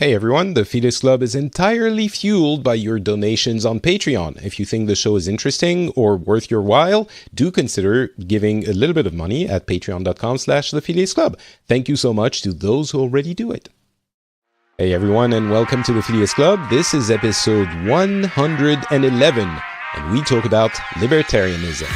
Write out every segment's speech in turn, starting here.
Hey everyone, the Phileas Club is entirely fueled by your donations on Patreon. If you think the show is interesting or worth your while, do consider giving a little bit of money at patreon.com/the Phileas Club. Thank you so much to those who already do it. Hey everyone, and welcome to the Phileas Club. This is episode 111, and we talk about Libertarianism.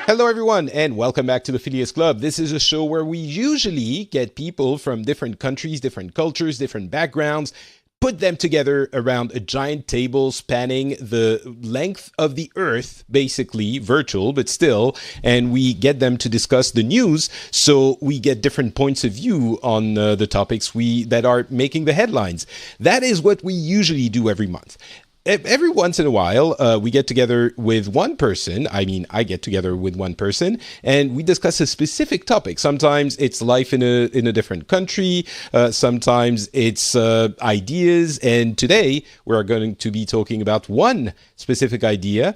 Hello everyone, and welcome back to the Phileas Club. This is a show where we usually get people from different countries, different cultures, different backgrounds, put them together around a giant table spanning the length of the earth, basically virtual, but still, and we get them to discuss the news, so we get different points of view on the topics that are making the headlines. That is what we usually do every month. Every once in a while, we get together with one person. I get together with one person, and we discuss a specific topic. Sometimes it's life in a different country. Sometimes it's ideas. And today we're going to be talking about one specific idea,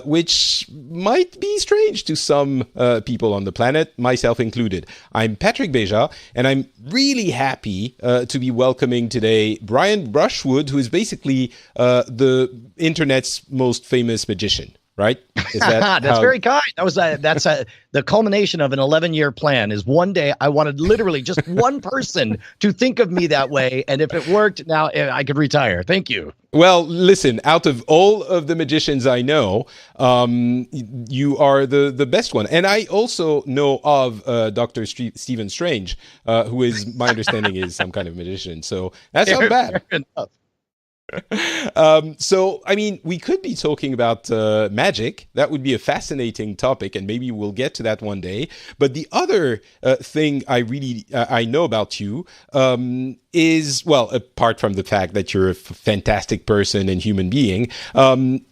which might be strange to some people on the planet, myself included. I'm Patrick Beja, and I'm really happy to be welcoming today Brian Brushwood, who is basically the internet's most famous magician, right? Is that That's very kind. That's the culmination of an 11-year plan. Is one day I wanted literally just one person to think of me that way, and if it worked, now I could retire. Thank you. Well, listen, out of all of the magicians I know, you are the best one. And I also know of Dr. Stephen Strange, who is, my understanding, is some kind of magician. So that's not bad. Fair enough. We could be talking about magic. That would be a fascinating topic, and maybe we'll get to that one day. But the other thing I know about you is, well, apart from the fact that you're a fantastic person and human being,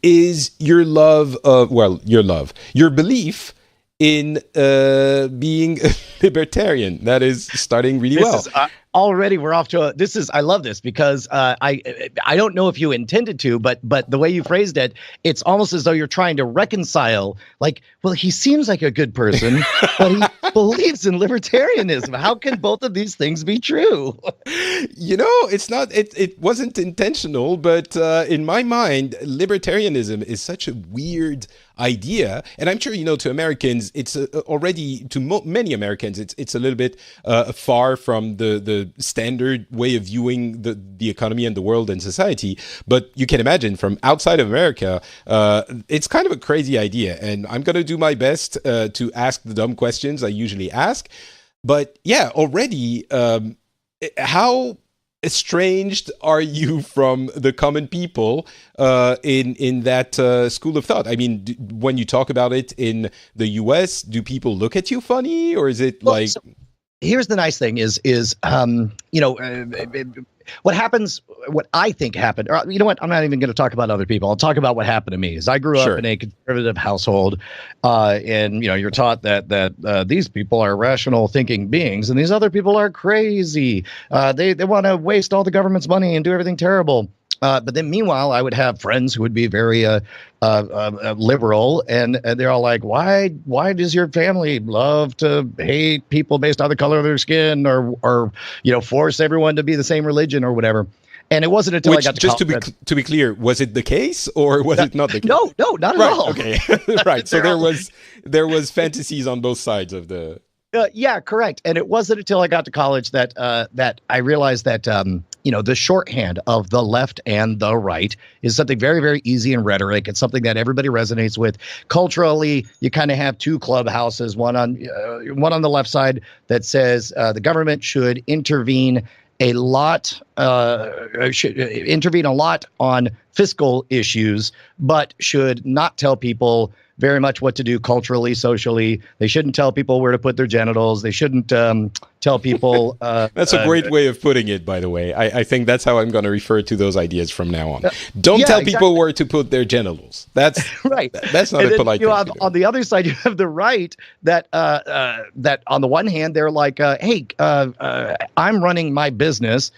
is your your belief in being a libertarian. That is starting really well. Already we're off to I love this because I don't know if you intended to, but the way you phrased it, it's almost as though you're trying to reconcile, like, well, he seems like a good person, but he believes in libertarianism. How can both of these things be true? It wasn't intentional, but in my mind, libertarianism is such a weird idea. And I'm sure, to Americans, it's already, to many Americans, it's a little bit far from the standard way of viewing the economy and the world and society. But you can imagine from outside of America, it's kind of a crazy idea. And I'm going to do my best to ask the dumb questions I usually ask. But yeah, already, how estranged are you from the common people in that school of thought? I mean, when you talk about it in the US, do people look at you funny, or is it like... Here's the nice thing is what happens, what I think happened, or you know what, I'm not even going to talk about other people. I'll talk about what happened to me. Is I grew up in a conservative household, and you're taught that these people are rational thinking beings and these other people are crazy. They want to waste all the government's money and do everything terrible. But then meanwhile, I would have friends who would be very liberal, and they're all like, why does your family love to hate people based on the color of their skin, or force everyone to be the same religion or whatever? And it wasn't until I got to college. To be clear, was it the case or was it not the case? No, not at all. Okay, right. So there was fantasies on both sides of the. Yeah, correct. And it wasn't until I got to college that I realized that the shorthand of the left and the right is something very, very easy in rhetoric. It's something that everybody resonates with. Culturally, you kind of have two clubhouses, one on the left side that says the government should intervene a lot on fiscal issues, but should not tell people very much what to do culturally, socially. They shouldn't tell people where to put their genitals. They shouldn't tell people. That's a great way of putting it, by the way. I think that's how I'm going to refer to those ideas from now on. Don't tell people where to put their genitals. That's right. That's not a polite thing to do. On the other side, you have the right that on the one hand, they're like, hey, I'm running my business.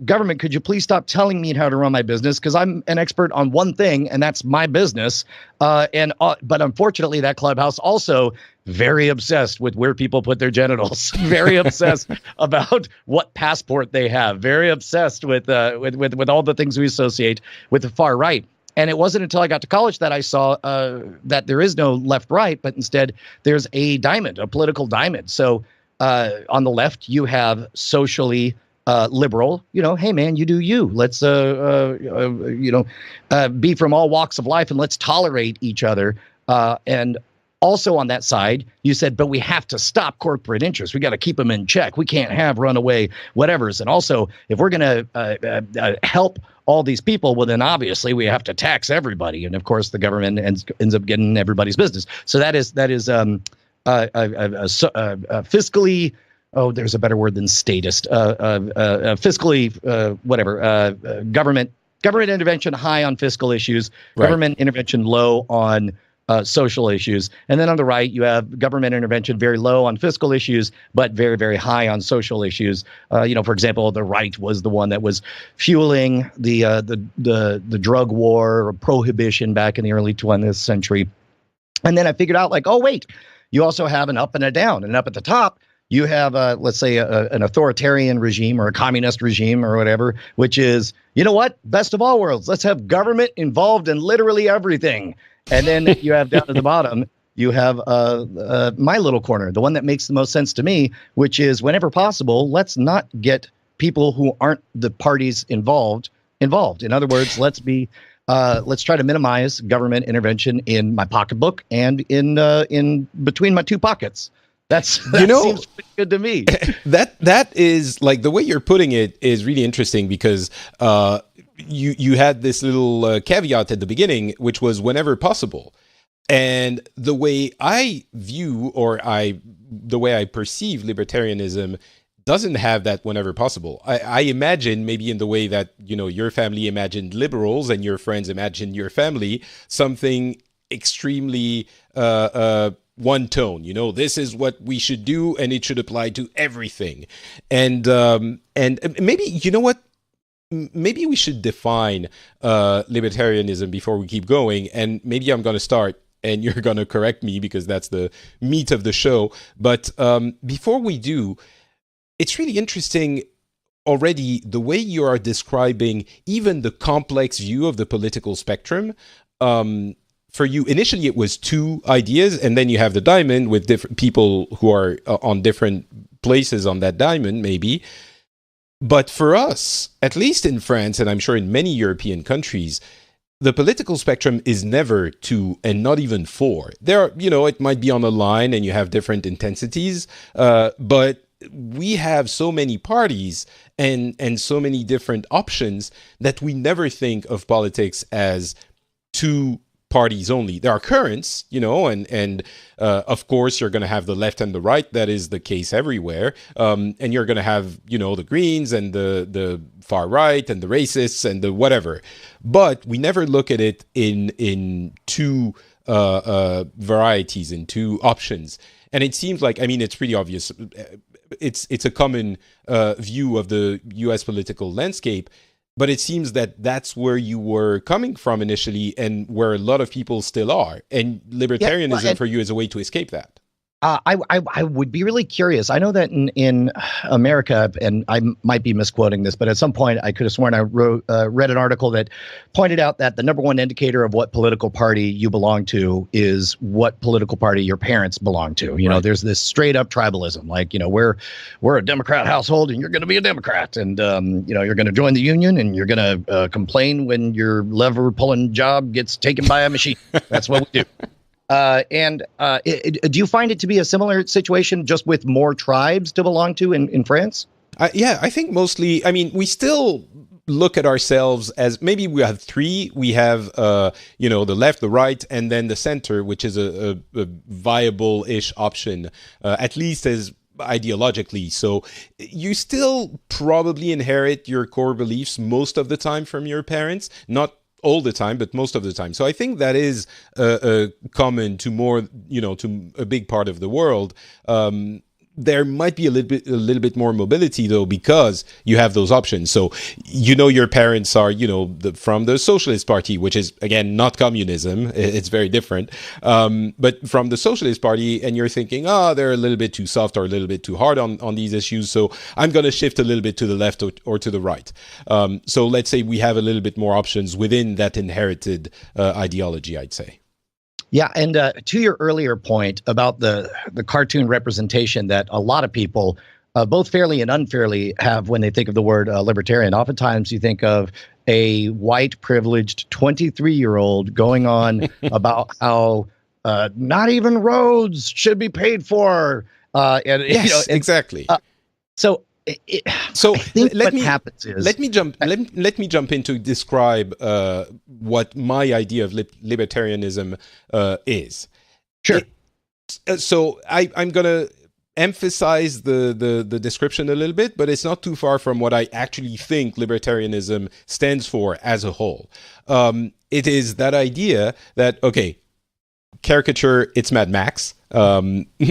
Government, could you please stop telling me how to run my business? Because I'm an expert on one thing, and that's my business. But unfortunately, that clubhouse also very obsessed with where people put their genitals. Very obsessed about what passport they have. Very obsessed with all the things we associate with the far right. And it wasn't until I got to college that I saw that there is no left right, but instead there's a diamond, a political diamond. So on the left, you have socially liberal, hey man, you do you. Let's be from all walks of life and let's tolerate each other. And also on that side, you said, but we have to stop corporate interests. We got to keep them in check. We can't have runaway whatevers. And also, if we're going to help all these people, well, then obviously we have to tax everybody. And of course, the government ends up getting everybody's business. So that is fiscally. Oh, there's a better word than statist. Fiscally, government intervention high on fiscal issues, right. Government intervention low on social issues. And then on the right, you have government intervention very low on fiscal issues, but very, very high on social issues. For example, the right was the one that was fueling the drug war or prohibition back in the early 20th century. And then I figured out oh, wait, you also have an up and a down. And up at the top, you have, let's say, an authoritarian regime or a communist regime or whatever, which is, you know what? Best of all worlds. Let's have government involved in literally everything. And then you have down at the bottom, you have my little corner, the one that makes the most sense to me, which is whenever possible, let's not get people who aren't the parties involved. In other words, let's try to minimize government intervention in my pocketbook and in between my two pockets. That seems pretty good to me. That is the way you're putting it is really interesting because you had this little caveat at the beginning, which was whenever possible. And the way I view the way I perceive libertarianism doesn't have that whenever possible. I imagine maybe in the way that, your family imagined liberals and your friends imagined your family, something extremely one tone, this is what we should do and it should apply to everything. And maybe, you know what? Maybe we should define libertarianism before we keep going. And maybe I'm going to start and you're going to correct me because that's the meat of the show. But before we do, it's really interesting already the way you are describing even the complex view of the political spectrum. For you, initially it was two ideas, and then you have the diamond with different people who are on different places on that diamond, maybe. But for us, at least in France, and I'm sure in many European countries, the political spectrum is never two and not even four. There are, it might be on a line and you have different intensities, but we have so many parties and so many different options that we never think of politics as two parties only. There are currents, and of course you're going to have the left and the right. That is the case everywhere. And you're going to have, the Greens and the far right and the racists and the whatever. But we never look at it in two varieties, in two options. And it seems like, it's pretty obvious. It's a common view of the U.S. political landscape. But it seems that that's where you were coming from initially and where a lot of people still are. And libertarianism for you is a way to escape that. I would be really curious. I know that in America, and I might be misquoting this, but at some point I could have sworn I read an article that pointed out that the number one indicator of what political party you belong to is what political party your parents belong to. You know, there's this straight up tribalism, we're a Democrat household and you're going to be a Democrat, and you're going to join the union and you're going to complain when your lever pulling job gets taken by a machine. That's what we do. Do you find it to be a similar situation, just with more tribes to belong to in France? Yeah, I think mostly. We still look at ourselves as maybe we have three. We have, the left, the right, and then the center, which is a viable-ish option, at least as ideologically. So you still probably inherit your core beliefs most of the time from your parents, not all the time, but most of the time. So I think that is common to more, to a big part of the world. There might be a little bit more mobility though, because you have those options. So your parents are from the Socialist Party, which is again not communism. It's very different. But from the Socialist Party, and you're thinking, they're a little bit too soft or a little bit too hard on these issues. So I'm going to shift a little bit to the left or to the right. So let's say we have a little bit more options within that inherited ideology, I'd say. Yeah, and to your earlier point about the cartoon representation that a lot of people, both fairly and unfairly, have when they think of the word libertarian. Oftentimes you think of a white, privileged 23-year-old going on about how not even roads should be paid for. Yes, exactly. So let me jump in to describe what my idea of libertarianism is. Sure. So I'm gonna emphasize the description a little bit, but it's not too far from what I actually think libertarianism stands for as a whole. It is that idea that, okay, caricature, it's Mad Max.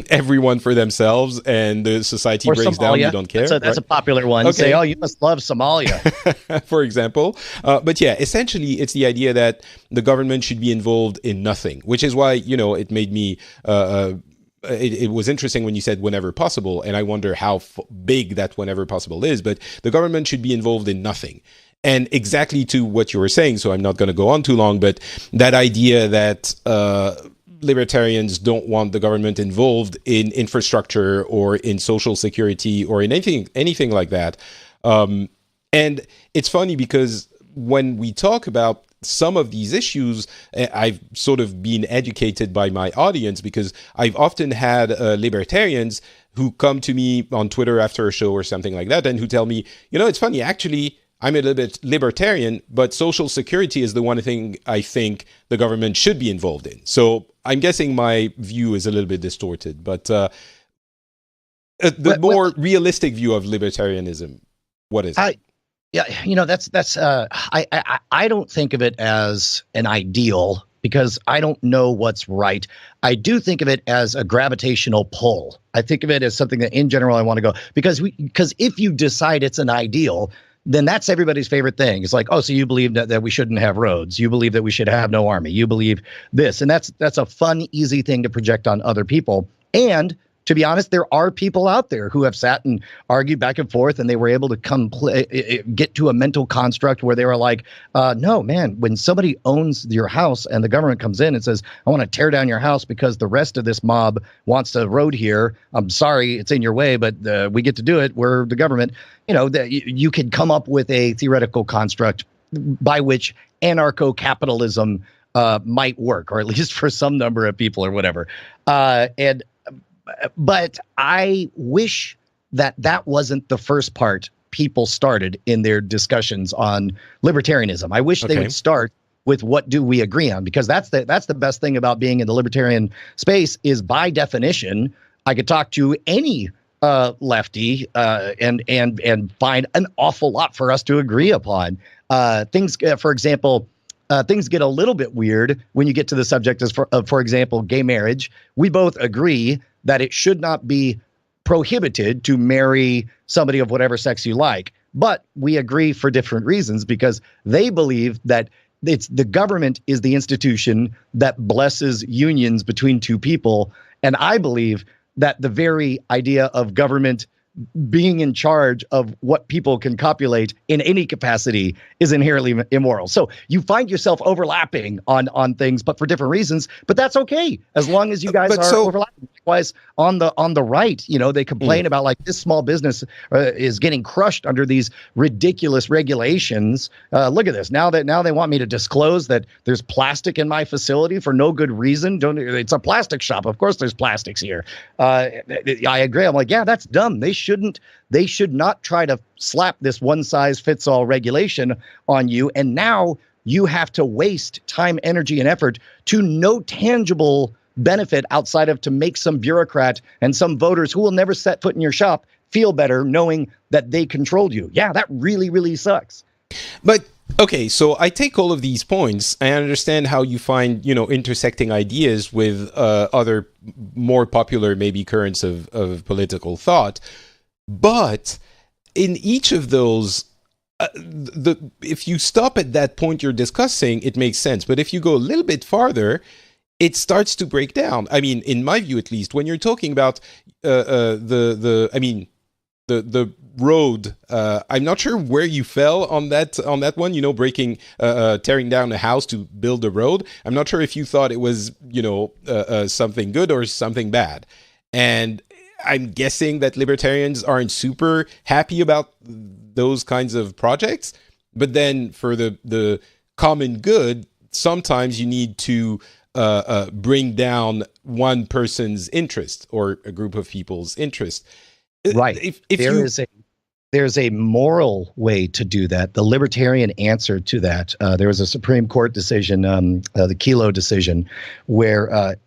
Everyone for themselves, and the society or breaks Somalia. down. You don't care. That's a popular one. Okay. Say, you must love Somalia, for example. But yeah, essentially, it's the idea that the government should be involved in nothing, which is why it made me. It was interesting when you said whenever possible, and I wonder how big that whenever possible is. But the government should be involved in nothing. And exactly to what you were saying, so I'm not going to go on too long, but that idea that libertarians don't want the government involved in infrastructure or in social security or in anything like that. And it's funny because when we talk about some of these issues, I've sort of been educated by my audience, because I've often had libertarians who come to me on Twitter after a show or something like that, and who tell me, it's funny, actually, I'm a little bit libertarian, but social security is the one thing I think the government should be involved in. So I'm guessing my view is a little bit distorted, but the more realistic view of libertarianism, what is it? Yeah, that's I don't think of it as an ideal, because I don't know what's right. I do think of it as a gravitational pull. I think of it as something that in general I want to go, because if you decide it's an ideal, then that's everybody's favorite thing. It's like, so you believe that we shouldn't have roads. You believe that we should have no army. You believe this. And that's a fun, easy thing to project on other people. And to be honest, there are people out there who have sat and argued back and forth, and they were able to get to a mental construct where they were like, no, man, when somebody owns your house and the government comes in and says, I want to tear down your house because the rest of this mob wants a road here. I'm sorry, it's in your way, but we get to do it. We're the government. That you could come up with a theoretical construct by which anarcho-capitalism might work, or at least for some number of people or whatever. But I wish that wasn't the first part people started in their discussions on libertarianism. I wish they would start with what do we agree on, because that's the best thing about being in the libertarian space is, by definition, I could talk to any lefty and find an awful lot for us to agree upon. Things, for example, things get a little bit weird when you get to the subject of, for example, gay marriage. We both agree that it should not be prohibited to marry somebody of whatever sex you like. But we agree for different reasons, because they believe that the government is the institution that blesses unions between two people. And I believe that the very idea of government being in charge of what people can copulate in any capacity is inherently immoral. So you find yourself overlapping on things, but for different reasons. But that's okay, as long as you guys are overlapping. Likewise, on the right, they complain about like this small business is getting crushed under these ridiculous regulations. Look at this. Now they want me to disclose that there's plastic in my facility for no good reason. It's a plastic shop. Of course, there's plastics here. I agree. I'm like, yeah, that's dumb. They should not try to slap this one size fits all regulation on you. And now you have to waste time, energy, and effort to no tangible benefit outside of to make some bureaucrat and some voters who will never set foot in your shop feel better knowing that they controlled you. Yeah, that really, really sucks. But okay, so I take all of these points. I understand how you find, intersecting ideas with other more popular maybe currents of political thought. But in each of those, if you stop at that point you're discussing, it makes sense. But if you go a little bit farther, it starts to break down. I mean, in my view, at least, when you're talking about the road, I'm not sure where you fell on that one, tearing down a house to build a road. I'm not sure if you thought it was, something good or something bad. And I'm guessing that libertarians aren't super happy about those kinds of projects. But then for the common good, sometimes you need to bring down one person's interest or a group of people's interest. Right. If there's a moral way to do that. The libertarian answer to that, there was a Supreme Court decision, the Kelo decision, where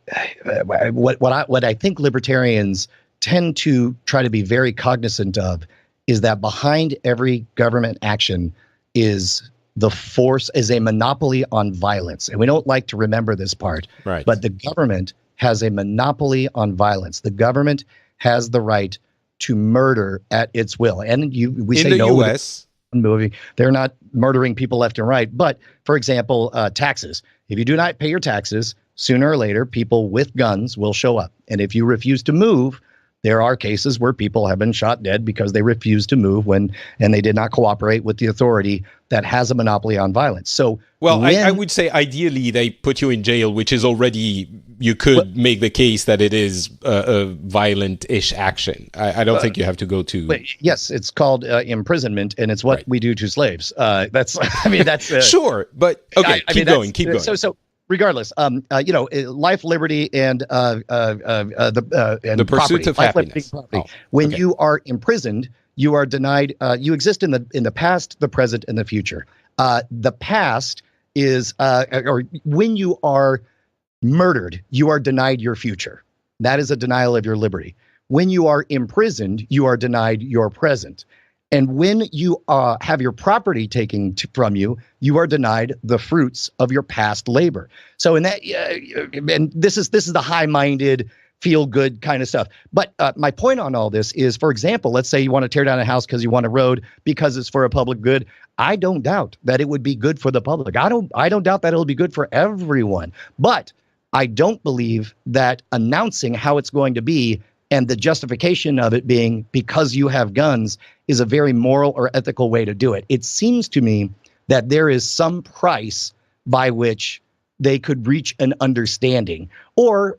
what I think libertarians tend to try to be very cognizant of is that behind every government action is the force, is a monopoly on violence. And we don't like to remember this part. Right. But the government has a monopoly on violence. The government has the right to murder at its will. And we say no. In the US, movie, they're not murdering people left and right. But for example, taxes. If you do not pay your taxes, sooner or later, people with guns will show up. And if you refuse to move, there are cases where people have been shot dead because they refused to move and they did not cooperate with the authority that has a monopoly on violence. So, well, I would say ideally they put you in jail, which is already, you could make the case that it is a violent-ish action. I don't think you have to go to. Yes, it's called imprisonment, and it's what we do to slaves. That's sure, but okay, keep going. So regardless, life, liberty, and the pursuit property, of happiness. When you are imprisoned, you are denied. You exist in the past, the present, and the future. The past is, or when you are murdered, you are denied your future. That is a denial of your liberty. When you are imprisoned, you are denied your present. And when you have your property taken from you, you are denied the fruits of your past labor. So in that, and this is the high-minded, feel-good kind of stuff. But my point on all this is, for example, let's say you want to tear down a house because you want a road because it's for a public good. I don't doubt that it would be good for the public. I don't doubt that it'll be good for everyone. But I don't believe that announcing how it's going to be and the justification of it being because you have guns is a very moral or ethical way to do it. It seems to me that there is some price by which they could reach an understanding. Or,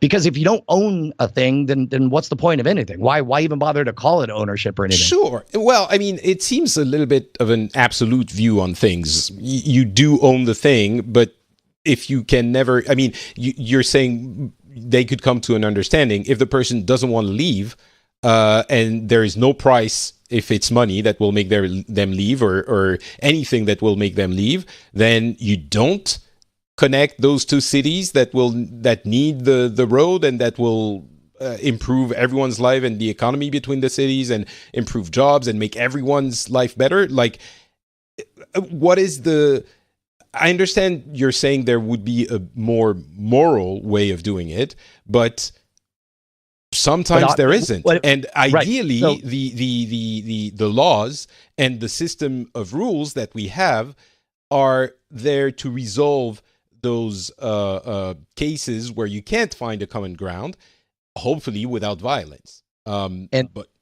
because if you don't own a thing, then what's the point of anything? Why even bother to call it ownership or anything? Sure. Well, I mean, it seems a little bit of an absolute view on things. You do own the thing, but if you can never, you're saying they could come to an understanding if the person doesn't want to leave, and there is no price, if it's money that will make them leave or anything that will make them leave, then you don't connect those two cities that need the road and that will improve everyone's life and the economy between the cities and improve jobs and make everyone's life better. Like, what is I understand you're saying there would be a more moral way of doing it, but sometimes there isn't. And ideally, right. The laws and the system of rules that we have are there to resolve those cases where you can't find a common ground, hopefully without violence.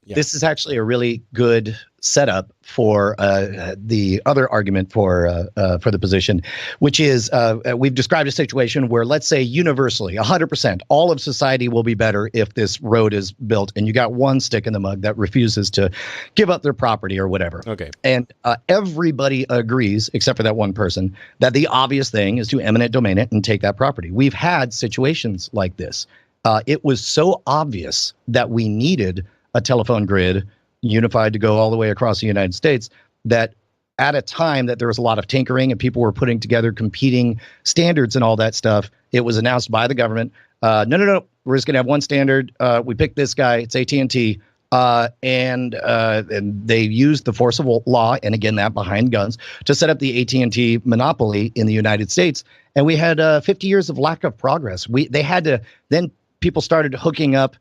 This is actually a really good setup for the other argument for the position, which is we've described a situation where, let's say, universally, 100%, all of society will be better if this road is built, and you got one stick in the mud that refuses to give up their property or whatever. Okay. And everybody agrees, except for that one person, that the obvious thing is to eminent domain it and take that property. We've had situations like this. It was so obvious that we needed a telephone grid unified to go all the way across the United States that at a time that there was a lot of tinkering and people were putting together competing standards and all that stuff, it was announced by the government. No. We're just going to have one standard. We picked this guy. It's AT&T. And they used the force of law, and again, that behind guns, to set up the AT&T monopoly in the United States. And we had 50 years of lack of progress. They had to, then people started hooking up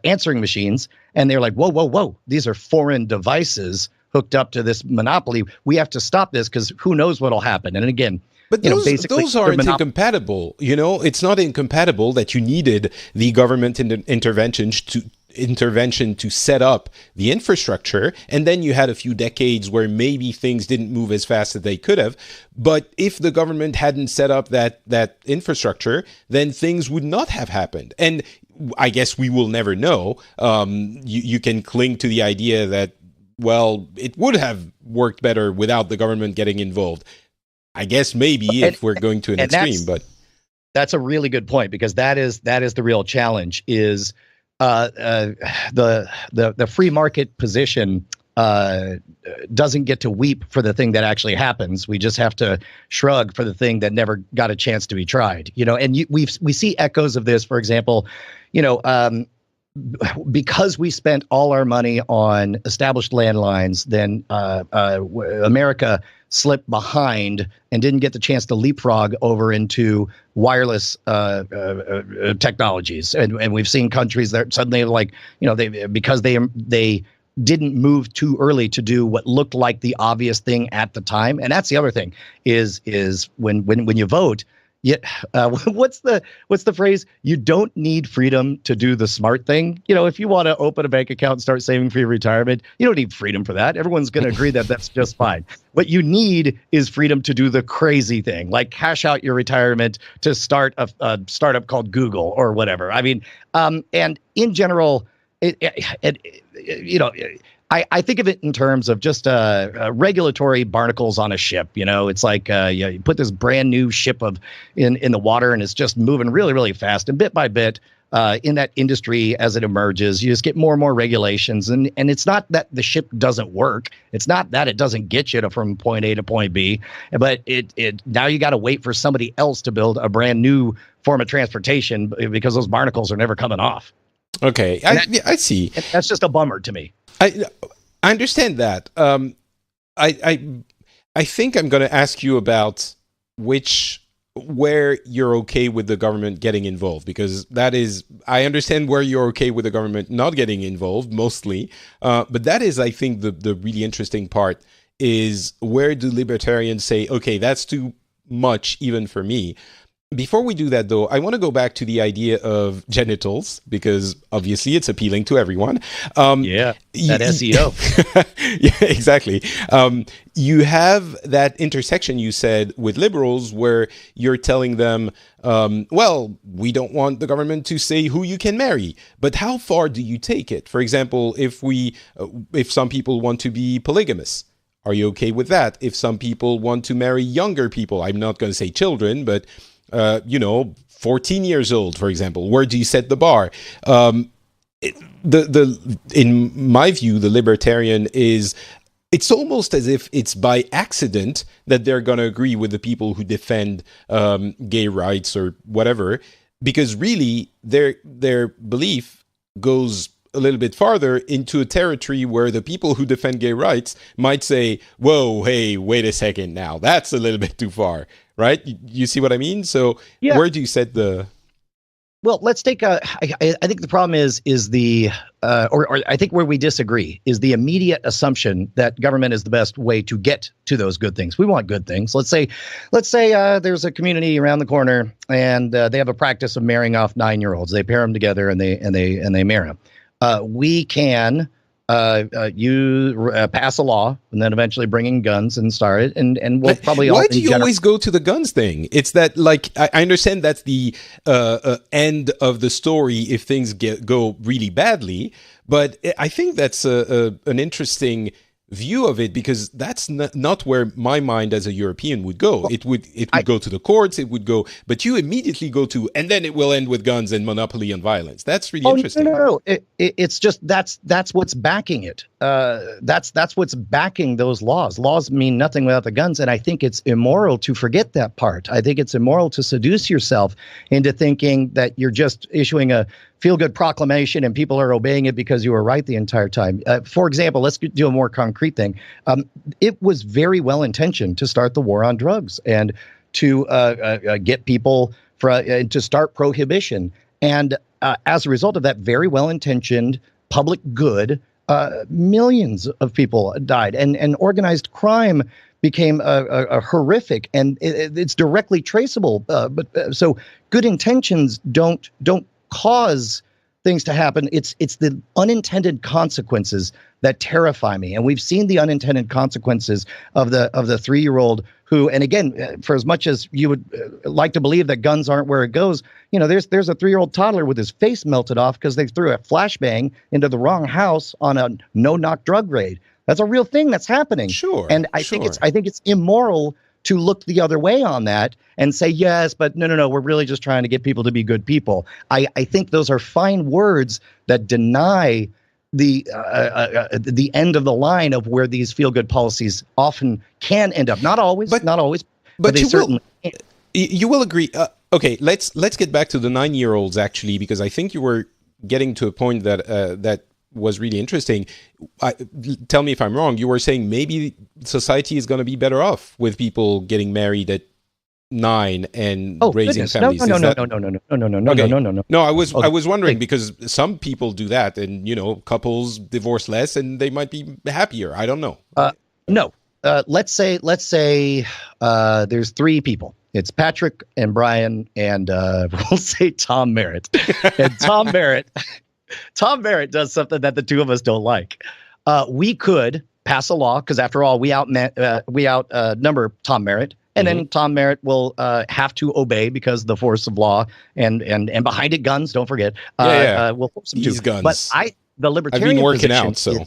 answering machines, and they're like, whoa, these are foreign devices hooked up to this monopoly. We have to stop this because who knows what'll happen. And again, but those aren't incompatible. It's not incompatible that you needed the government intervention to set up the infrastructure, and then you had a few decades where maybe things didn't move as fast as they could have. But if the government hadn't set up that infrastructure, then things would not have happened. And I guess we will never know. You can cling to the idea that, well, it would have worked better without the government getting involved. I guess maybe if we're going to an extreme, but that's a really good point, because that is the real challenge. Is the free market position doesn't get to weep for the thing that actually happens. We just have to shrug for the thing that never got a chance to be tried. And we see echoes of this. For example, because we spent all our money on established landlines, then America slipped behind and didn't get the chance to leapfrog over into wireless technologies. And we've seen countries that suddenly, because they didn't move too early to do what looked like the obvious thing at the time. And that's the other thing is when you vote. What's the phrase? You don't need freedom to do the smart thing. If you want to open a bank account and start saving for your retirement, you don't need freedom for that. Everyone's going to agree that that's just fine. What you need is freedom to do the crazy thing, like cash out your retirement to start a startup called Google or whatever. I mean, and in general, I think of it in terms of just regulatory barnacles on a ship. It's like you put this brand new ship in the water, and it's just moving really, really fast. And bit by bit, in that industry, as it emerges, you just get more and more regulations. And it's not that the ship doesn't work. It's not that it doesn't get you from point A to point B. But now you got to wait for somebody else to build a brand new form of transportation, because those barnacles are never coming off. Okay, I see. That's just a bummer to me. I understand that. I think I'm going to ask you about where you're okay with the government getting involved, because I understand where you're okay with the government not getting involved mostly, but that is, I think, the really interesting part is, where do libertarians say, okay, that's too much even for me? Before we do that, though, I want to go back to the idea of genitals, because obviously it's appealing to everyone. That SEO. Yeah, exactly. You have that intersection, you said, with liberals, where you're telling them, well, we don't want the government to say who you can marry. But how far do you take it? For example, if some people want to be polygamous, are you okay with that? If some people want to marry younger people, I'm not going to say children, but 14 years old, for example, where do you set the bar? In my view, the libertarian it's almost as if it's by accident that they're going to agree with the people who defend gay rights or whatever, because really their belief goes a little bit farther into a territory where the people who defend gay rights might say, whoa, hey, wait a second now, that's a little bit too far, right? You see what I mean? So yeah. Where do you set the... Well, let's take I think the problem is the, or I think where we disagree is the immediate assumption that government is the best way to get to those good things. We want good things. Let's say there's a community around the corner, and they have a practice of marrying off 9-year-olds. They pair them together and they marry them. We can pass a law and then eventually bring in guns and start it, and we'll probably. Why do you always go to the guns thing? It's that, like, I understand that's the end of the story if things go really badly, but I think that's an interesting view of it, because that's not where my mind as a European would go. Well, it would go to the courts, it would go, but you immediately go to, and then it will end with guns and monopoly on violence. That's really interesting. No. It's just that's what's backing it. That's what's backing those laws. Laws mean nothing without the guns, and I think it's immoral to forget that part. I think it's immoral to seduce yourself into thinking that you're just issuing a feel-good proclamation and people are obeying it because you were right the entire time. For example, let's do a more concrete thing. It was very well-intentioned to start the war on drugs and to get people to start prohibition. And as a result of that very well-intentioned public good, millions of people died, and organized crime became a horrific, and it's directly traceable. So good intentions don't cause things to happen. It's the unintended consequences that terrify me, and we've seen the unintended consequences of the 3-year-old who, and again, for as much as you would like to believe that guns aren't where it goes, you know, there's a 3-year-old toddler with his face melted off because they threw a flashbang into the wrong house on a no-knock drug raid. That's a real thing that's happening. Sure. And I think it's immoral to look the other way on that and say, yes, but no, we're really just trying to get people to be good people. I think those are fine words that deny the end of the line of where these feel-good policies often can end up. Not always, but they certainly can. You will agree. Okay, let's get back to the 9-year-olds, actually, because I think you were getting to a point that was really interesting. Tell me if I'm wrong. You were saying maybe society is going to be better off with people getting married at 9 and raising families. No. No, I was wondering, because some people do that, and you know, couples divorce less and they might be happier. I don't know. No. Let's say there's 3 people. It's Patrick and Brian and we'll say Tom Merritt. And Tom Merritt does something that the 2 of us don't like. We could pass a law, because after all, we outnumber Tom Merritt, and then Tom Merritt will have to obey because the force of law and behind it, guns. Don't forget. We'll force him to. Guns. But the libertarian I've been working position out, so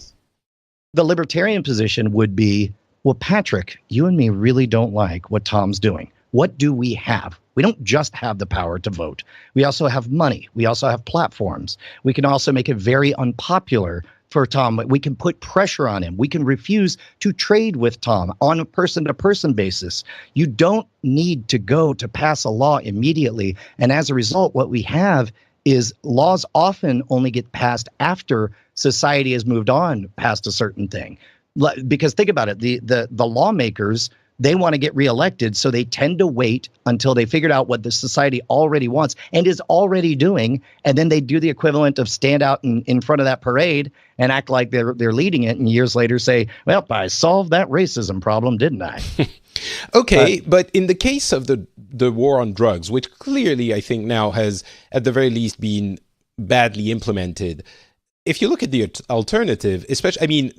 the libertarian position would be, well, Patrick, you and me really don't like what Tom's doing. What do we have? We don't just have the power to vote. We also have money. We also have platforms. We can also make it very unpopular for Tom. We can put pressure on him. We can refuse to trade with Tom on a person-to-person basis. You don't need to go to pass a law immediately. And as a result, what we have is laws often only get passed after society has moved on past a certain thing. Because think about it, the lawmakers, they want to get reelected, so they tend to wait until they figured out what the society already wants and is already doing, and then they do the equivalent of stand out in front of that parade and act like they're leading it, and years later say, well, I solved that racism problem, didn't I? Okay, but in the case of the war on drugs, which clearly I think now has at the very least been badly implemented, if you look at the alternative, especially, I mean,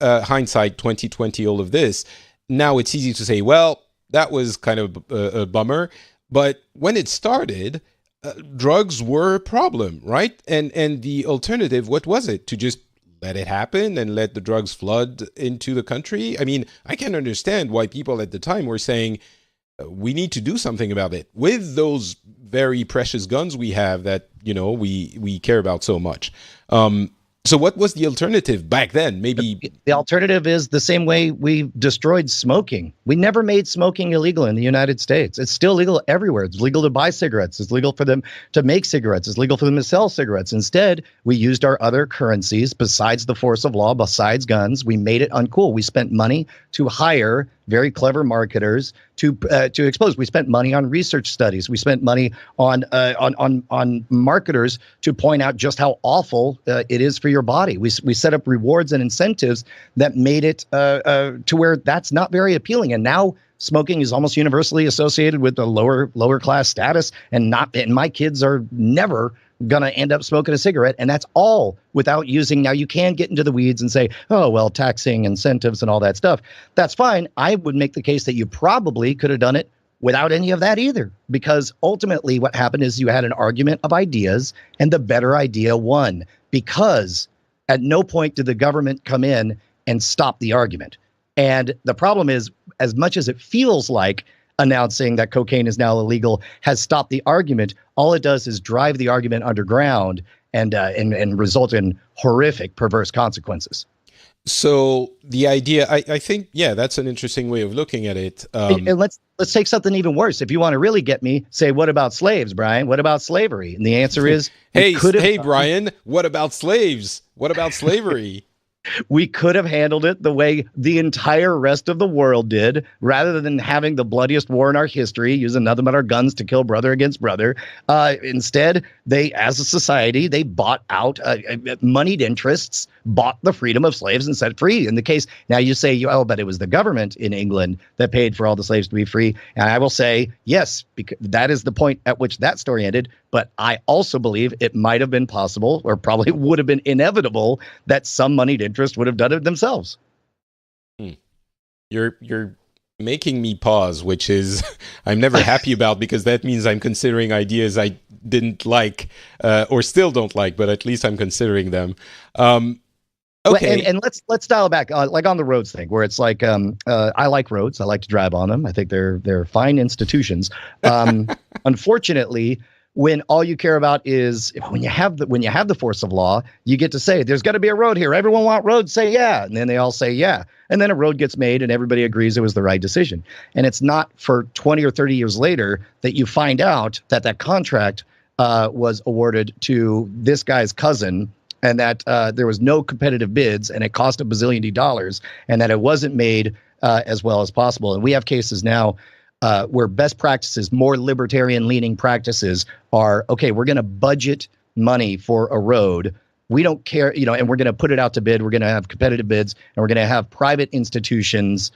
hindsight 2020, all of this, now it's easy to say, well, that was kind of a bummer. But when it started, drugs were a problem, right? And the alternative, what was it? To just let it happen and let the drugs flood into the country? I mean, I can understand why people at the time were saying, we need to do something about it with those very precious guns we have that, you know, we care about so much. So what was the alternative back then? Maybe the alternative is the same way we destroyed smoking. We never made smoking illegal in the United States. It's still legal everywhere. It's legal to buy cigarettes. It's legal for them to make cigarettes. It's legal for them to sell cigarettes. Instead, we used our other currencies besides the force of law, besides guns. We made it uncool. We spent money to hire very clever marketers to expose. We spent money on research studies. We spent money on marketers to point out just how awful it is for your body. We set up rewards and incentives that made it to where that's not very appealing. And now smoking is almost universally associated with a lower class status, and my kids are never gonna end up smoking a cigarette, and that's all without using. Now you can get into the weeds and say, oh well, taxing incentives and all that stuff. That's fine. I would make the case that you probably could have done it without any of that either, because ultimately what happened is you had an argument of ideas, and the better idea won, because at no point did the government come in and stop the argument. And the problem is, as much as it feels like announcing that cocaine is now illegal has stopped the argument, all it does is drive the argument underground and result in horrific, perverse consequences. So the idea, I think, yeah, that's an interesting way of looking at it. And let's take something even worse. If you want to really get me, say, what about slaves, Brian? What about slavery? And the answer is, hey, Brian, what about slaves? What about slavery? We could have handled it the way the entire rest of the world did, rather than having the bloodiest war in our history, using nothing but our guns to kill brother against brother. Instead, they, as a society, they bought out moneyed interests, bought the freedom of slaves and set free. In the case, now you say, oh, but it was the government in England that paid for all the slaves to be free. And I will say, yes, because that is the point at which that story ended. But I also believe it might have been possible, or probably would have been inevitable, that some moneyed interest would have done it themselves. You're making me pause, which is I'm never happy about, because that means I'm considering ideas I didn't like or still don't like, but at least I'm considering them. Okay, and let's dial back, like on the roads thing, where it's like I like roads, I like to drive on them. I think they're fine institutions. Unfortunately, when all you care about is when you have the force of law, you get to say there's got to be a road here. Everyone want roads? Say yeah, and then they all say yeah, and then a road gets made, and everybody agrees it was the right decision. And it's not for 20 or 30 years later that you find out that contract was awarded to this guy's cousin, and that there was no competitive bids, and it cost $1 bazillion, and that it wasn't made as well as possible. And we have cases now where best practices, more libertarian-leaning practices are, okay, we're going to budget money for a road. We don't care, and we're going to put it out to bid. We're going to have competitive bids, and we're going to have private institutions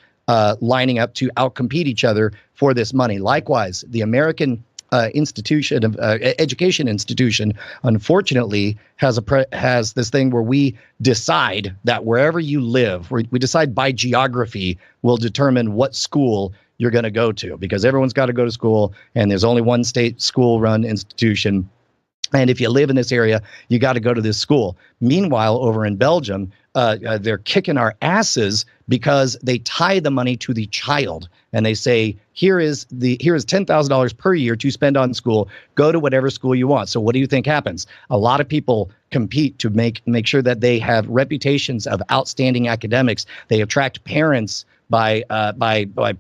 lining up to outcompete each other for this money. Likewise, the American education institution, unfortunately, has this thing where we decide that wherever you live, we decide by geography will determine what school you're going to go to, because everyone's got to go to school, and there's only one state school-run institution. And if you live in this area, you got to go to this school. Meanwhile, over in Belgium, they're kicking our asses because they tie the money to the child, and they say, here is $10,000 per year to spend on school. Go to whatever school you want. So what do you think happens? A lot of people compete to make sure that they have reputations of outstanding academics. They attract parents by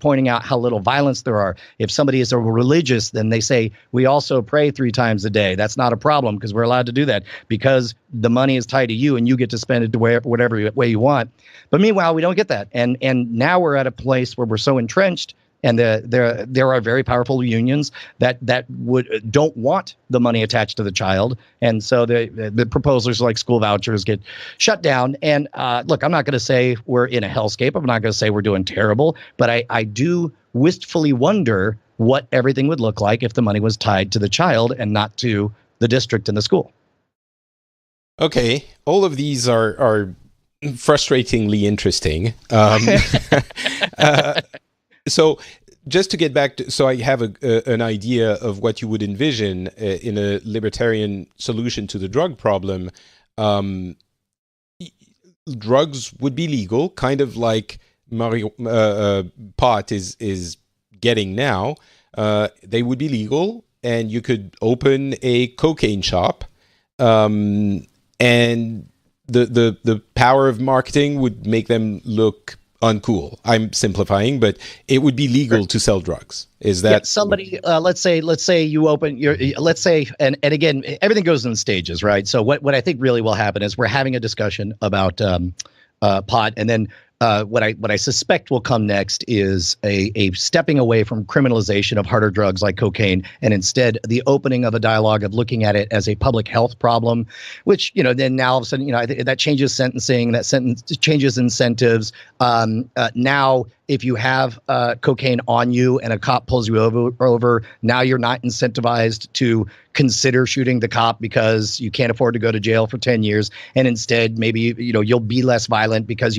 pointing out how little violence there are. If somebody is a religious, then they say, we also pray 3 times a day. That's not a problem, because we're allowed to do that, because the money is tied to you and you get to spend it whatever way you want. But meanwhile, we don't get that. And now we're at a place where we're so entrenched, and there are very powerful unions that don't want the money attached to the child, and so the proposals like school vouchers get shut down. And look, I'm not going to say we're in a hellscape. I'm not going to say we're doing terrible, but I do wistfully wonder what everything would look like if the money was tied to the child and not to the district and the school. Okay, all of these are frustratingly interesting. So just to get back to, so I have an idea of what you would envision in a libertarian solution to the drug problem. Drugs would be legal, kind of like pot is getting now. They would be legal, and you could open a cocaine shop, and the power of marketing would make them look uncool. I'm simplifying, but it would be legal to sell drugs. Is that somebody? Let's say you open your. Let's say, and again, everything goes in stages, right? So what I think really will happen is we're having a discussion about pot, and then what I suspect will come next is a stepping away from criminalization of harder drugs like cocaine, and instead the opening of a dialogue of looking at it as a public health problem, which, then now all of a sudden, I think that changes sentencing, changes incentives. Now, if you have cocaine on you and a cop pulls you over, now you're not incentivized to consider shooting the cop because you can't afford to go to jail for 10 years. And instead, maybe, you'll be less violent because,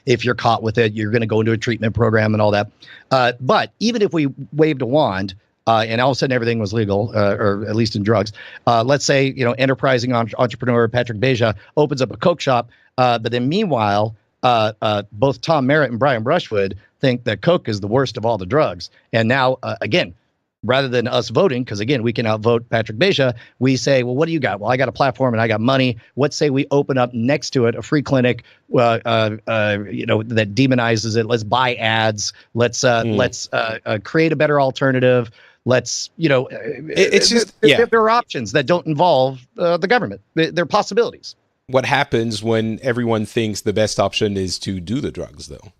if you're caught with it, you're going to go into a treatment program and all that. But even if we waved a wand and all of a sudden everything was legal, or at least in drugs, let's say, enterprising entrepreneur Patrick Beja opens up a coke shop. But then meanwhile, both Tom Merritt and Brian Brushwood think that coke is the worst of all the drugs. And now, again, rather than us voting, because again, we can outvote Patrick Beja, we say, well, what do you got? Well, I got a platform and I got money. Let's say we open up next to it a free clinic, that demonizes it. Let's buy ads. Let's create a better alternative. Let's, it's just, there are options that don't involve the government. There are possibilities. What happens when everyone thinks the best option is to do the drugs, though?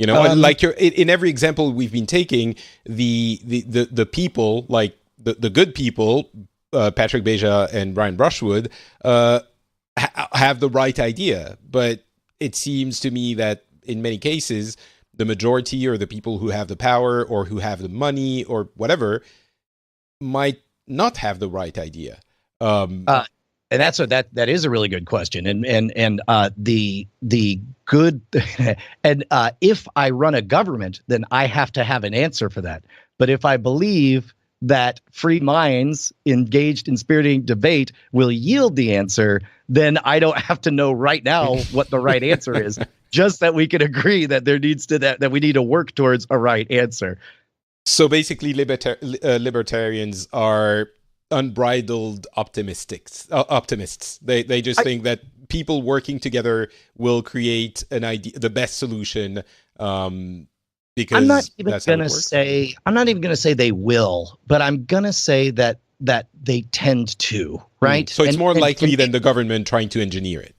Like in every example we've been taking, the people, like the good people, Patrick Beja and Brian Brushwood, have the right idea. But it seems to me that in many cases, the majority or the people who have the power or who have the money or whatever might not have the right idea. And that is a really good question. And the good and if I run a government, then I have to have an answer for that. But if I believe that free minds engaged in spirited debate will yield the answer, then I don't have to know right now what the right answer is. Just that we can agree that there needs to that we need to work towards a right answer. So basically, libertarians are unbridled optimists. They just think that people working together will create an idea, the best solution. Because I'm not even going to say they will, but I'm going to say that they tend to, right? So it's more likely than the government trying to engineer it.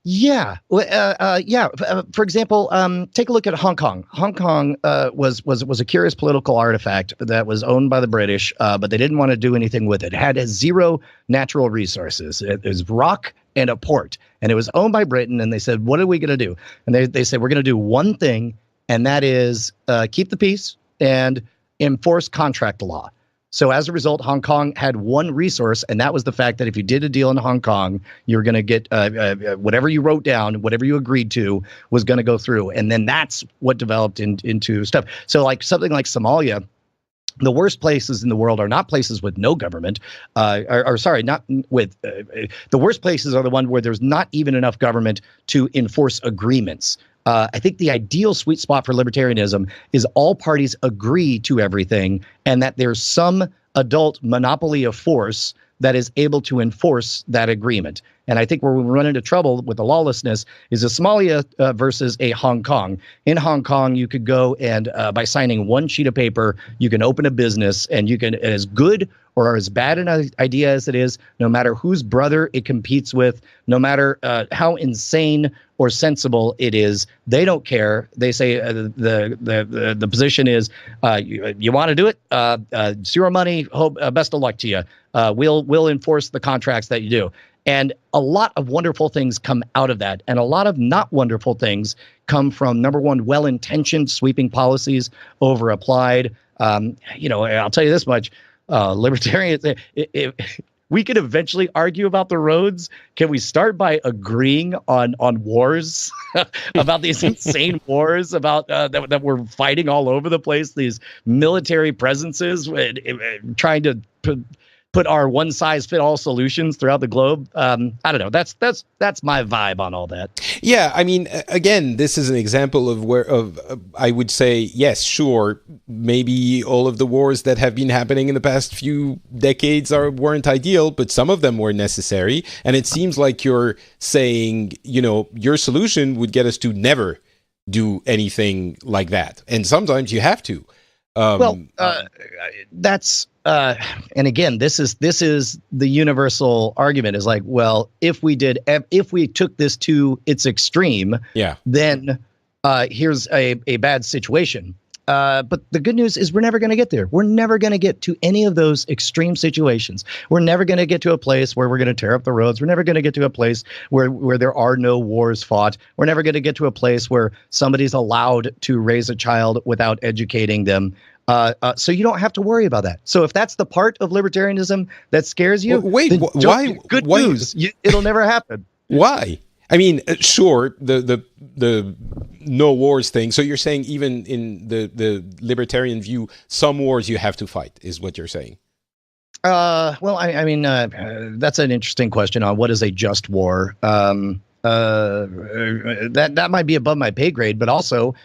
Yeah. For example, take a look at Hong Kong. Hong Kong was a curious political artifact that was owned by the British, but they didn't want to do anything with it. It had zero natural resources. It was rock and a port, and it was owned by Britain. And they said, "What are we going to do?" And they said, "We're going to do one thing, and that is keep the peace and enforce contract law." So as a result, Hong Kong had one resource, and that was the fact that if you did a deal in Hong Kong, you're going to get whatever you wrote down, whatever you agreed to was going to go through. And then that's what developed into stuff. So like something like Somalia, the worst places in the world are not places with no government, not with the worst places are the ones where there's not even enough government to enforce agreements. I think the ideal sweet spot for libertarianism is all parties agree to everything and that there's some adult monopoly of force that is able to enforce that agreement. And I think where we run into trouble with the lawlessness is a Somalia versus a Hong Kong. In Hong Kong, you could go and by signing one sheet of paper, you can open a business, and you can, as good or as bad an idea as it is, no matter whose brother it competes with, no matter how insane or sensible it is, they don't care. They say the position is, you want to do it? Zero money. Hope best of luck to you. We'll enforce the contracts that you do. And a lot of wonderful things come out of that. And a lot of not wonderful things come from, number one, well-intentioned sweeping policies over applied. I'll tell you this much. Libertarians, we could eventually argue about the roads. Can we start by agreeing on wars, about these insane wars about that we're fighting all over the place, these military presences, trying to put our one-size-fit-all solutions throughout the globe? I don't know. That's my vibe on all that. Yeah, I mean, again, this is an example of I would say, yes, sure, maybe all of the wars that have been happening in the past few decades weren't ideal, but some of them were necessary. And it seems like you're saying, your solution would get us to never do anything like that. And sometimes you have to. That's and again, this is the universal argument is like, well, if we took this to its extreme, then here's a bad situation. But the good news is we're never going to get there. We're never going to get to any of those extreme situations. We're never going to get to a place where we're going to tear up the roads. We're never going to get to a place where there are no wars fought. We're never going to get to a place where somebody's allowed to raise a child without educating them. So you don't have to worry about that. So if that's the part of libertarianism that scares you, why? Good news. It'll never happen. Why? I mean, sure, the no wars thing. So you're saying even in the libertarian view, some wars you have to fight, is what you're saying? I mean, that's an interesting question on what is a just war. that might be above my pay grade, but also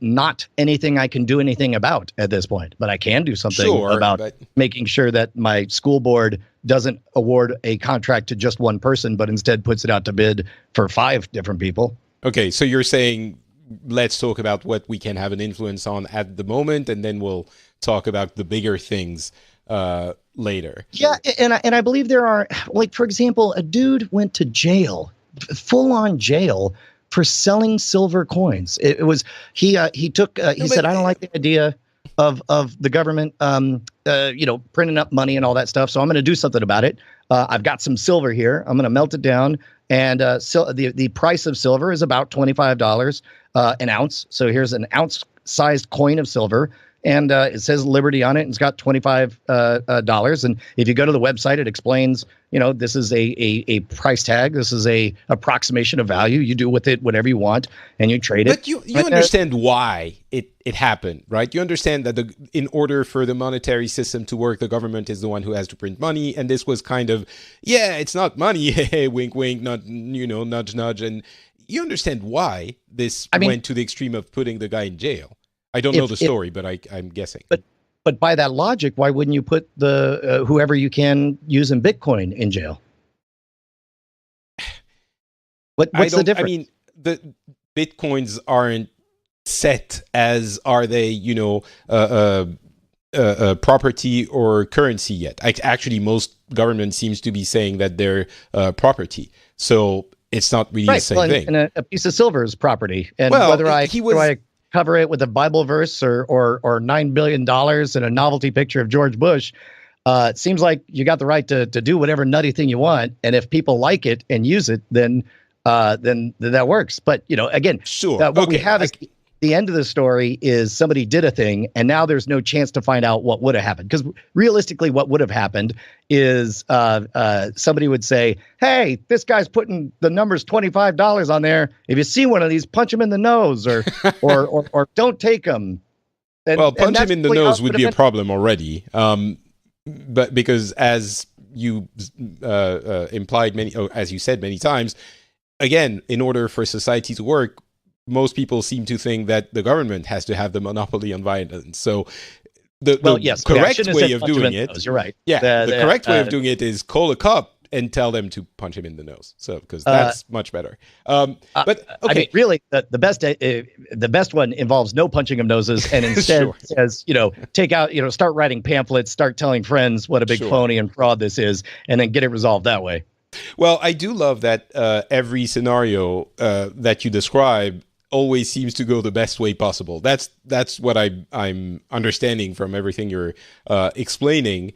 not anything I can do anything about at this point. But I can do something about making sure that my school board doesn't award a contract to just one person, but instead puts it out to bid for 5 different people. Okay, so you're saying let's talk about what we can have an influence on at the moment, and then we'll talk about the bigger things later. Yeah, and I believe there are, like, for example, a dude went to jail, full on jail, for selling silver coins. It was he said, I don't like the idea of the government printing up money and all that stuff, so I'm going to do something about it. I've got some silver here. I'm going to melt it down, and the price of silver is about $25 an ounce. So here's an ounce-sized coin of silver. And it says Liberty on it, and it's got $25. And if you go to the website, it explains, this is a price tag. This is a approximation of value. You do with it whatever you want, and you trade it. But you understand why it happened, right? You understand that in order for the monetary system to work, the government is the one who has to print money. And this was kind of, it's not money, hey, wink, wink, not, nudge, nudge. And you understand why this went to the extreme of putting the guy in jail. I don't know the story, but I'm guessing. But by that logic, why wouldn't you put the whoever you can use in Bitcoin in jail? What's the difference? I mean, the Bitcoins aren't set as are they, property or currency yet. Actually, most government seems to be saying that they're property. So it's not really the same thing. And a piece of silver is property. And whether I cover it with a Bible verse or $9 billion and a novelty picture of George Bush, it seems like you got the right to do whatever nutty thing you want. And if people like it and use it, then that works. But, again, what we have is the end of the story is somebody did a thing, and now there's no chance to find out what would have happened. Because realistically, what would have happened is somebody would say, hey, this guy's putting the numbers $25 on there. If you see one of these, punch him in the nose or don't take them. Punch him in the nose would be a problem already. But because as you implied as you said many times, again, in order for society to work, most people seem to think that the government has to have the monopoly on violence. So the correct way of doing it, you're right. Yeah, the correct way of doing it is call a cop and tell them to punch him in the nose. So because that's much better. But okay. I mean, really, the best one involves no punching of noses, and instead says, take out, start writing pamphlets, start telling friends what a big phony and fraud this is, and then get it resolved that way. Well, I do love that every scenario that you describe always seems to go the best way possible. That's what I'm understanding from everything you're explaining.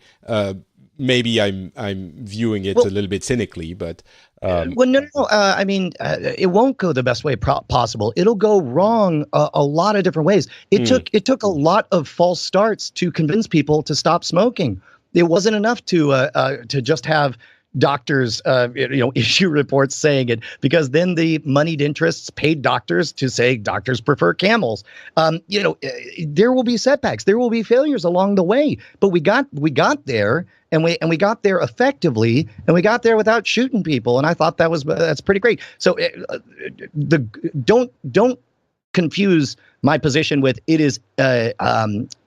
Maybe I'm viewing it a little bit cynically, but no. I mean, it won't go the best way possible. It'll go wrong a lot of different ways. It took a lot of false starts to convince people to stop smoking. It wasn't enough to just have doctors, issue reports saying it, because then the moneyed interests paid doctors to say doctors prefer camels. There will be setbacks, there will be failures along the way, but we got there, and we got there effectively, and we got there without shooting people, and I thought that's pretty great. So don't confuse my position with it is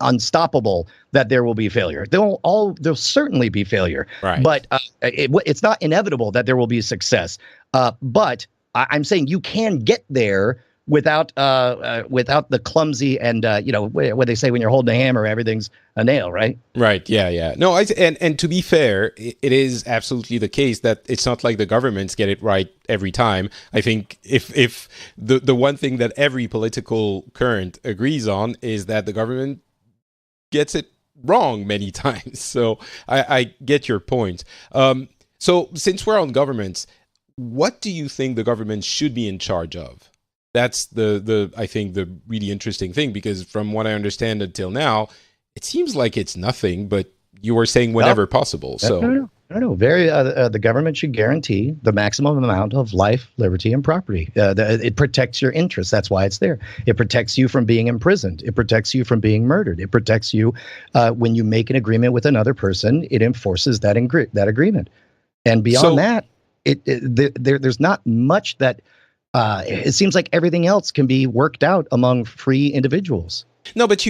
unstoppable that there will be failure. There'll certainly be failure, right. But it's not inevitable that there will be success. But I'm saying you can get there without the clumsy and what they say when you're holding a hammer, everything's a nail, right? Right. Yeah. No, and to be fair, it is absolutely the case that it's not like the governments get it right every time. I think if the one thing that every political current agrees on is that the government gets it wrong many times. So I get your point. So since we're on governments, what do you think the government should be in charge of? That's I think the really interesting thing, because from what I understand until now, it seems like it's nothing, but you were saying whenever possible. So no. The government should guarantee the maximum amount of life, liberty, and property. It protects your interests. That's why it's there. It protects you from being imprisoned. It protects you from being murdered. It protects you when you make an agreement with another person. It enforces that agreement. And beyond that, there's not much that it seems like everything else can be worked out among free individuals. No, but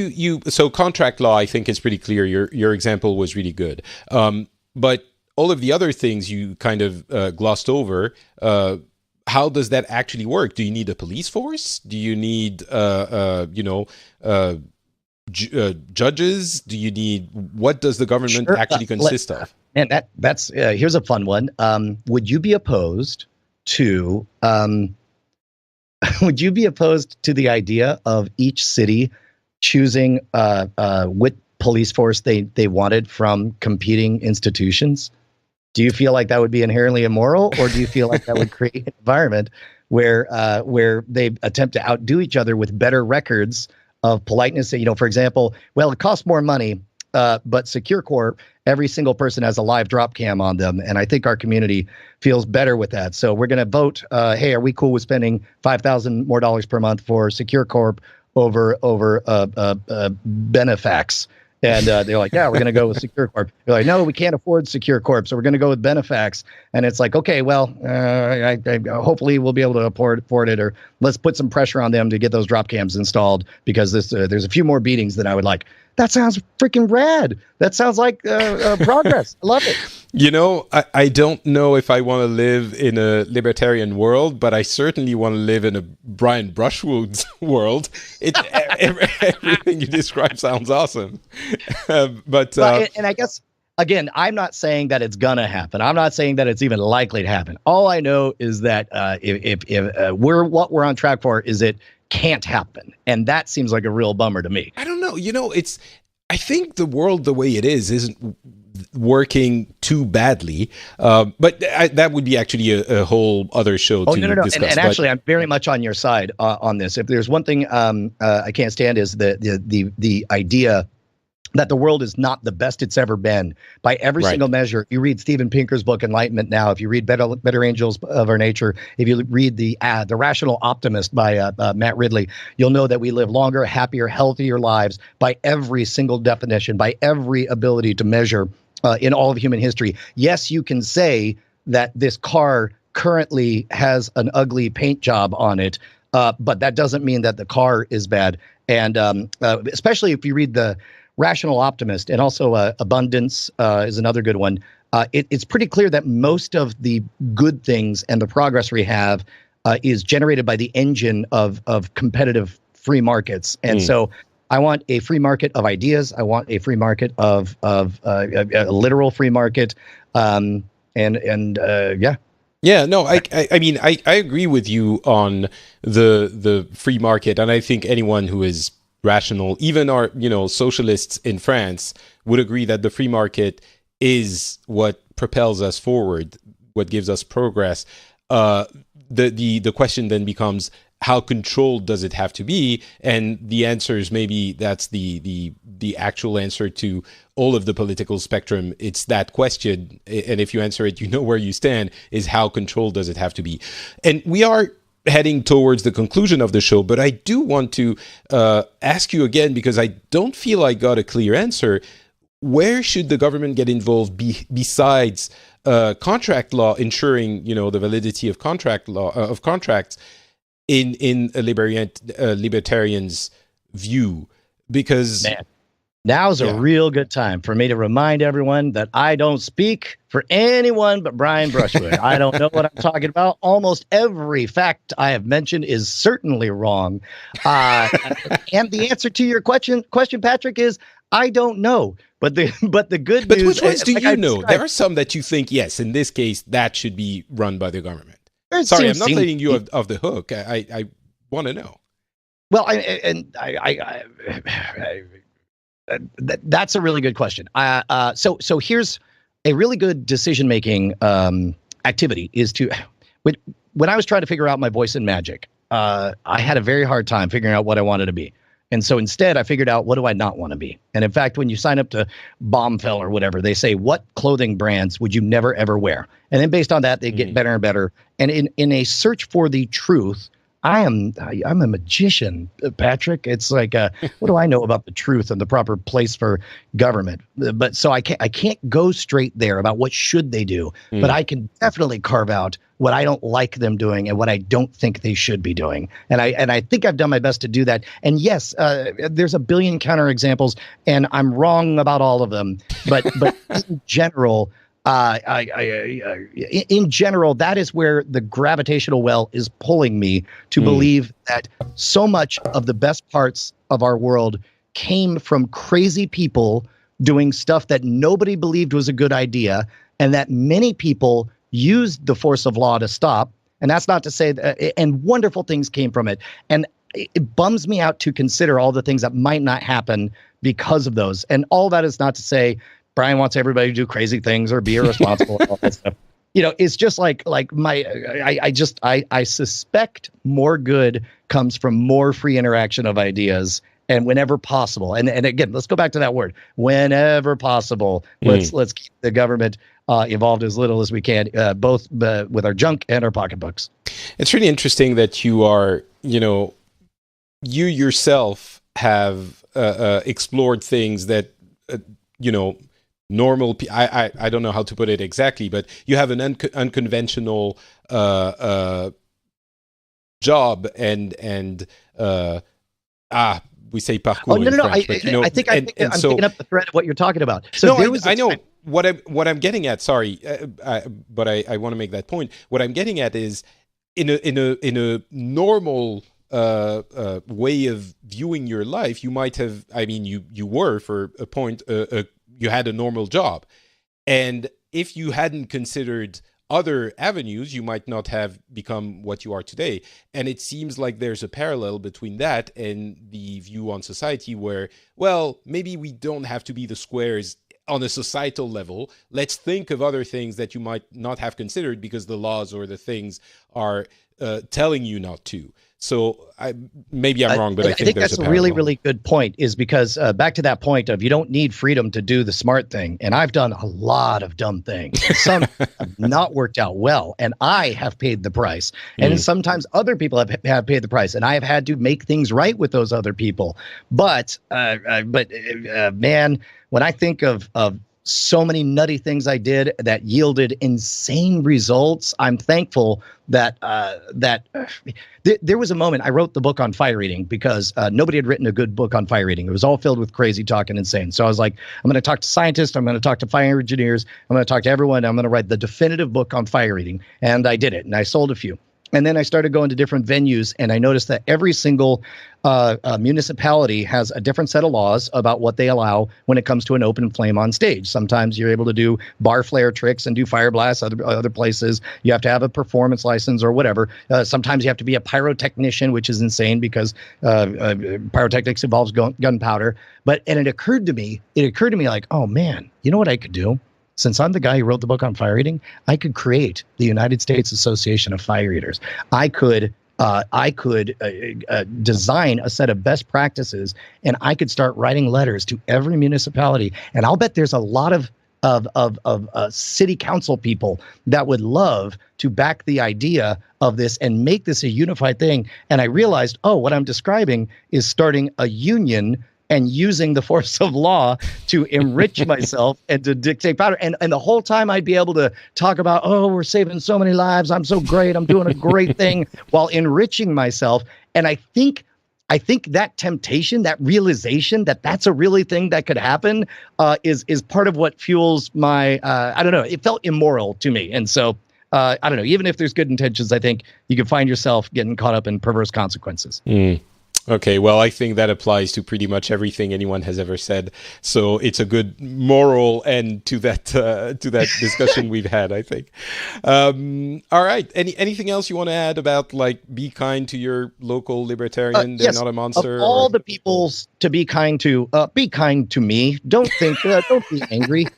so contract law, I think, is pretty clear. Your example was really good. But all of the other things you kind of glossed over, how does that actually work? Do you need a police force? Do you need, judges? Do you need, what does the government actually consist of? And that's here's a fun one. Would you be opposed to the idea of each city choosing what police force they wanted from competing institutions? Do you feel like that would be inherently immoral, or do you feel like that would create an environment where they attempt to outdo each other with better records of politeness? You know, for example, well, it costs more money, but SecureCorp, every single person has a live drop cam on them, and I think our community feels better with that. So we're going to vote. Hey, are we cool with spending $5,000 more per month for SecureCorp over Benefax? And they're like, yeah, we're going to go with SecureCorp. They're like, no, we can't afford SecureCorp, so we're going to go with Benefax. And it's like, okay, well, I hopefully we'll be able to afford it, or let's put some pressure on them to get those drop cams installed, because there's a few more beatings than I would like. That sounds freaking rad. That sounds like progress. I love it. You know, I don't know if I want to live in a libertarian world, but I certainly want to live in a Brian Brushwood's world. Everything you describe sounds awesome. And I guess, again, I'm not saying that it's going to happen. I'm not saying that it's even likely to happen. All I know is that if what we're on track for is it can't happen. And that seems like a real bummer to me. I don't know. You know, I think the world the way it is isn't working too badly. But that would be actually a whole other show to discuss. And actually, I'm very much on your side on this. If there's one thing I can't stand is the idea that the world is not the best it's ever been by every single measure. You read Steven Pinker's book Enlightenment Now, if you read Better Angels of Our Nature, if you read the Rational Optimist by Matt Ridley, you'll know that we live longer, happier, healthier lives by every single definition, by every ability to measure in all of human history. Yes, you can say that this car currently has an ugly paint job on it, but that doesn't mean that the car is bad. And especially if you read the Rational Optimist, and also Abundance is another good one. It's pretty clear that most of the good things and the progress we have is generated by the engine of competitive free markets. And so I want a free market of ideas. I want a free market of a literal free market. Yeah. Yeah, no, I mean, I agree with you on the free market, and I think anyone who is rational, even our socialists in France, would agree that the free market is what propels us forward, what gives us progress. The question then becomes, how controlled does it have to be? And the answer is, maybe that's the actual answer to all of the political spectrum. It's that question, and if you answer it, you know where you stand, is how controlled does it have to be? And we are heading towards the conclusion of the show, but I do want to ask you again, because I don't feel I got a clear answer. Where should the government get involved besides contract law, ensuring the validity of contracts in a libertarian's view? Because now's a real good time for me to remind everyone that I don't speak for anyone but Brian Brushwood. I don't know what I'm talking about. Almost every fact I have mentioned is certainly wrong. And the answer to your question, Patrick, is I don't know. But the good news. But which ones do you know? There are some that you think, yes, in this case, that should be run by the government. Sorry, I'm not letting you off the hook. I want to know. Well, that's a really good question. So here's a really good decision-making activity is to, when I was trying to figure out my voice in magic, I had a very hard time figuring out what I wanted to be. And so instead, I figured out, what do I not want to be? And in fact, when you sign up to Bombfell or whatever, they say, what clothing brands would you never, ever wear? And then based on that, they get better and better. And in a search for the truth, I'm a magician, Patrick. It's like, what do I know about the truth and the proper place for government? But so I can't go straight there about what should they do, but I can definitely carve out what I don't like them doing and what I don't think they should be doing. And I think I've done my best to do that. And yes, there's a billion counterexamples, and I'm wrong about all of them. But in general, in general, that is where the gravitational well is pulling me to believe that so much of the best parts of our world came from crazy people doing stuff that nobody believed was a good idea, and that many people used the force of law to stop. And that's not to say that, and wonderful things came from it. And it bums me out to consider all the things that might not happen because of those. And all that is not to say Brian wants everybody to do crazy things or be irresponsible and all that stuff. It's just I suspect more good comes from more free interaction of ideas, and whenever possible. And again, let's go back to that word, whenever possible. Let's keep the government involved as little as we can, both with our junk and our pocketbooks. It's really interesting that you are, you yourself have explored things that, normal. I don't know how to put it exactly, but you have an unconventional job and we say parcours in French, but I think I'm picking up the thread of what you're talking about. So I know what I'm getting at. Sorry, but I want to make that point. What I'm getting at is in a normal way of viewing your life, you might have. I mean, you were for a point. You had a normal job, and if you hadn't considered other avenues, you might not have become what you are today. And it seems like there's a parallel between that and the view on society where, well, maybe we don't have to be the squares on a societal level. Let's think of other things that you might not have considered because the laws or the things are telling you not to. So maybe I'm wrong, but I think that's a really, really good point, is because back to that point of you don't need freedom to do the smart thing. And I've done a lot of dumb things. Some have not worked out well, and I have paid the price. And sometimes other people have paid the price, and I have had to make things right with those other people. But man, when I think of so many nutty things I did that yielded insane results, I'm thankful that there was a moment I wrote the book on fire eating because nobody had written a good book on fire eating. It was all filled with crazy talk and insane. So I was like, I'm going to talk to scientists. I'm going to talk to fire engineers. I'm going to talk to everyone. I'm going to write the definitive book on fire eating. And I did it, and I sold a few. And then I started going to different venues, and I noticed that every single municipality has a different set of laws about what they allow when it comes to an open flame on stage. Sometimes you're able to do bar flare tricks and do fire blasts. Other places you have to have a performance license or whatever. Sometimes you have to be a pyrotechnician, which is insane because pyrotechnics involves gunpowder. And it occurred to me like, oh man, you know what I could do? Since I'm the guy who wrote the book on fire eating, I could create the United States Association of Fire Eaters. I could design a set of best practices, and I could start writing letters to every municipality. And I'll bet there's a lot of city council people that would love to back the idea of this and make this a unified thing. And I realized, what I'm describing is starting a union and using the force of law to enrich myself and to dictate power. And the whole time I'd be able to talk about, we're saving so many lives. I'm so great. I'm doing a great thing while enriching myself. And I think that temptation, that realization that that's a really thing that could happen is part of what fuels my, I don't know, it felt immoral to me. And so, I don't know, even if there's good intentions, I think you can find yourself getting caught up in perverse consequences. Okay, well, I think that applies to pretty much everything anyone has ever said. So it's a good moral end to that discussion we've had, I think. All right. Anything else you want to add about, like, be kind to your local libertarian? They're yes, not a monster. Of all the people to be kind to me. Don't be angry.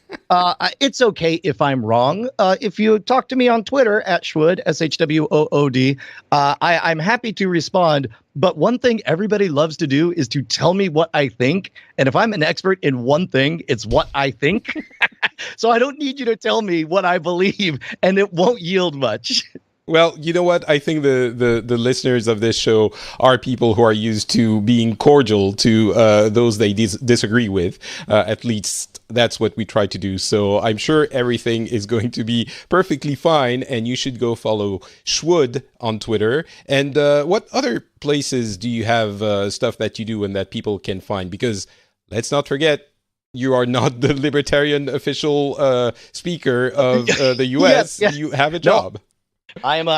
It's okay if I'm wrong. If you talk to me on Twitter at Shwood, SHWOOD, I'm happy to respond. But one thing everybody loves to do is to tell me what I think. And if I'm an expert in one thing, it's what I think. So I don't need you to tell me what I believe, and it won't yield much. Well, you know what? I think the listeners of this show are people who are used to being cordial to those they disagree with. At least that's what we try to do. So I'm sure everything is going to be perfectly fine. And you should go follow Schwood on Twitter. And what other places do you have stuff that you do and that people can find? Because let's not forget, you are not the Libertarian official speaker of the U.S. Yes. You have a job. No. I'm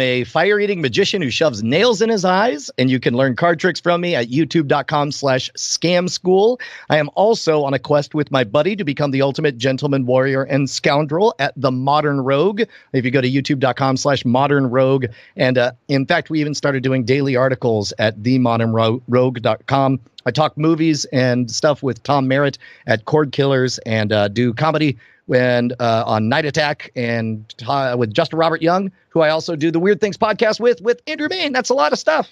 a fire-eating magician who shoves nails in his eyes, and you can learn card tricks from me at youtube.com/scamschool. I am also on a quest with my buddy to become the ultimate gentleman, warrior, and scoundrel at The Modern Rogue. If you go to youtube.com/modernrogue, and in fact, we even started doing daily articles at themodernrogue.com. I talk movies and stuff with Tom Merritt at Cord Killers, and do comedy and on Night Attack, and with Justin Robert Young, who I also do the Weird Things podcast with Andrew Main. That's a lot of stuff.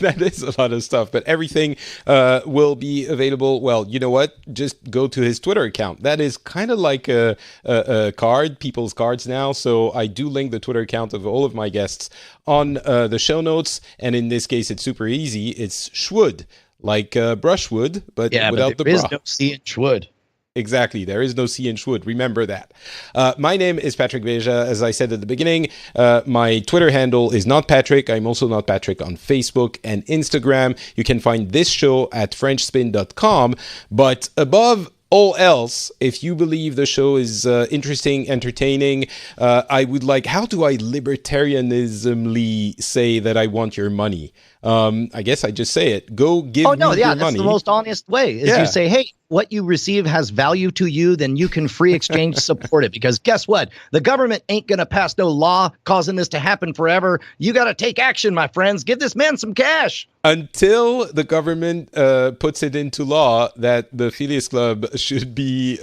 That is a lot of stuff, but everything will be available. Well, you know what? Just go to his Twitter account. That is kind of like a card, people's cards now. So I do link the Twitter account of all of my guests on the show notes. And in this case, it's super easy. It's Schwood, like Brushwood, but without the bra. There is no C in Schwood. Exactly. There is no C in Schwood. Remember that. My name is Patrick Beja. As I said at the beginning, my Twitter handle is not Patrick. I'm also not Patrick on Facebook and Instagram. You can find this show at FrenchSpin.com. But above all else, if you believe the show is interesting, entertaining, I would like, how do I libertarianismly say that I want your money? I guess I just say it. Go give me your money. That's the most honest way, is you say, hey, what you receive has value to you, then you can free exchange support it. Because guess what? The government ain't going to pass no law causing this to happen forever. You got to take action, my friends. Give this man some cash. Until the government puts it into law that the Phileas Club should be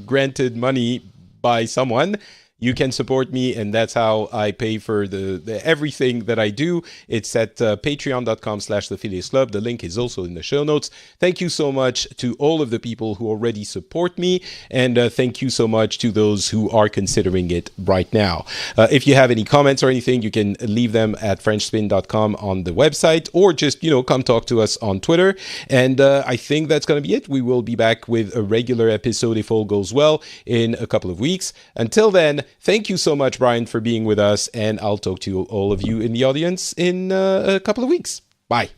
granted money by someone, you can support me, and that's how I pay for the everything that I do. It's at patreon.com/the Phileas Club. The link is also in the show notes. Thank you so much to all of the people who already support me, and thank you so much to those who are considering it right now. If you have any comments or anything, you can leave them at frenchspin.com on the website, or just, come talk to us on Twitter. And I think that's going to be it. We will be back with a regular episode, if all goes well, in a couple of weeks. Until then, thank you so much, Brian, for being with us, and I'll talk to all of you in the audience in a couple of weeks. Bye.